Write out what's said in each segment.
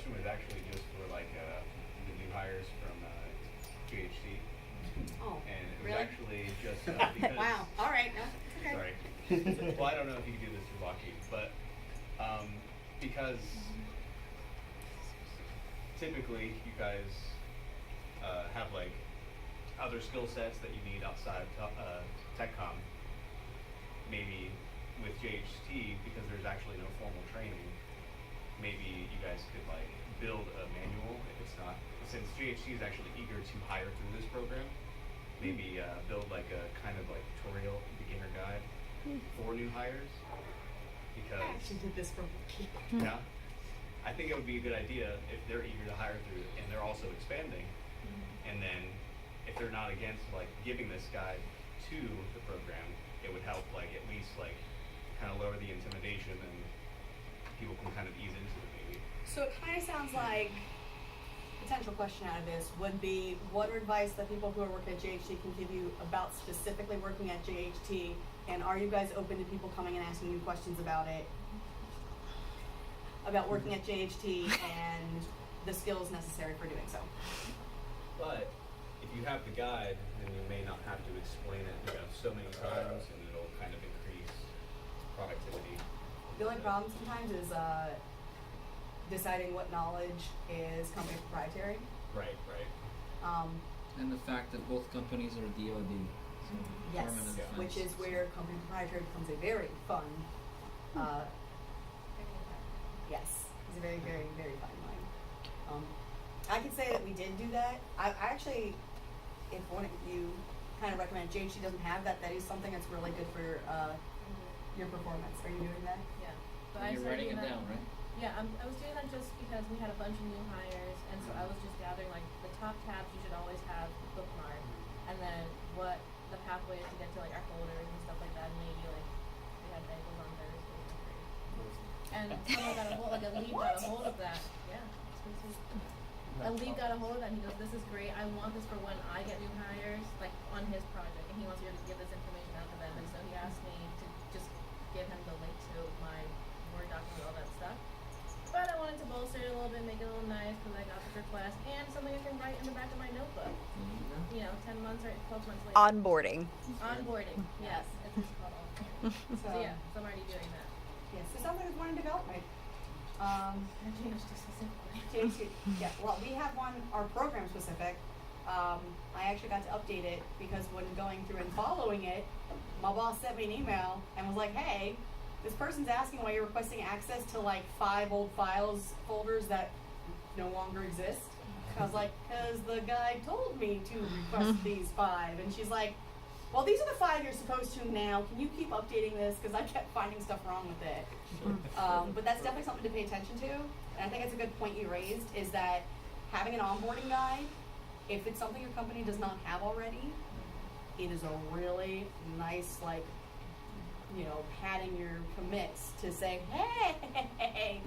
question was actually just for like the new hires from GHC. Oh, And it was really? actually just because... Wow, all right, no, okay. Sorry. Well, I don't know if you can do this through Lockheed, but because typically you guys have like other skill sets that you need outside of TechCom. Maybe with JHT, because there's actually no formal training, maybe you guys could like build a manual if it's not, since JHT is actually eager to hire through this program, maybe build like a kind of like tutorial beginner guide for new hires. Because I actually did this for Lockheed. yeah, I think it would be a good idea if they're eager to hire through and they're also expanding. And then if they're not against like giving this guide to the program, it would help like at least like kind of lower the intimidation and people can kind of ease into it maybe. So it kind of sounds like potential question out of this would be, what advice that people who are working at JHT can give you about specifically working at JHT, and are you guys open to people coming and asking you questions about it, about working at JHT and the skills necessary for doing so? But if you have the guide, then you may not have to explain it so many times, and it'll kind of increase productivity. The only problem sometimes is deciding what knowledge is company proprietary. Right. And the fact that both companies are DoD. So Yes, Department of Defense. which is where company proprietary becomes a very fun, yes, it's a very, very, very fine line. I could say that we did do that. I actually, if one of you kind of recommend, JHC doesn't have that, that is something that's really good for your performance. Are you doing that? Yeah. But And I you're started writing it doing that- down, right? Yeah, I was doing that just because we had a bunch of new hires, and so I was just gathering like the top tabs you should always have bookmarked, and then what the pathway is to get to like our folders and stuff like that. And maybe like we had bagels on Thursdays and someone got a hold, like a lead got a hold of that. Yeah, it's pretty sweet. A lead got a hold of that. And he goes, "This is great. I want this for when I get new hires, like on his project, and he wants me to give this information out to them." And so he asked me to just give him the link to my Word document, all that stuff. But I wanted to bolster it a little bit, make it a little nice, because I got this request, and something I can write in the back of my notebook. You know, 10 months or 12 months later. Onboarding. Onboarding, yes. It's just called onboarding. So yeah, so I'm already doing that. Yes, so someone who's wanting development. And JHT specifically. JHC, yeah, well, we have one, our program specific. I actually got to update it because when going through and following it, my boss sent me an email and was like, "Hey, this person's asking why you're requesting access to like 5 old files folders that no longer exist." I was like, "Cause the guy told me to request these 5." And she's like, "Well, these are the 5 you're supposed to now. Can you keep updating this? Cause I kept finding stuff wrong with it." But that's definitely something to pay attention to. And I think it's a good point you raised, is that having an onboarding guide, if it's something your company does not have already, it is a really nice, like, you know, padding your commits to say, "Hey,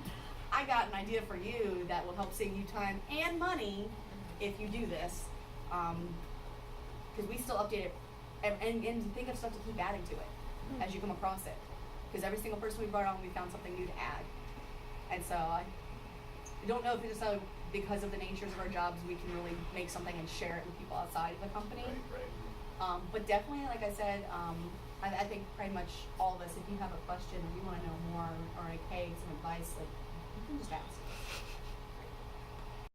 I got an idea for you that will help save you time and money if you do this." Because we still update it and think of stuff to keep adding to it as you come across it. Because every single person we brought on, we found something new to add. And so I don't know if it's just because of the natures of our jobs, we can really make something and share it with people outside of the company. Right. But definitely, like I said, I think pretty much all of us, if you have a question or you want to know more, or like, hey, some advice, like, you can just ask.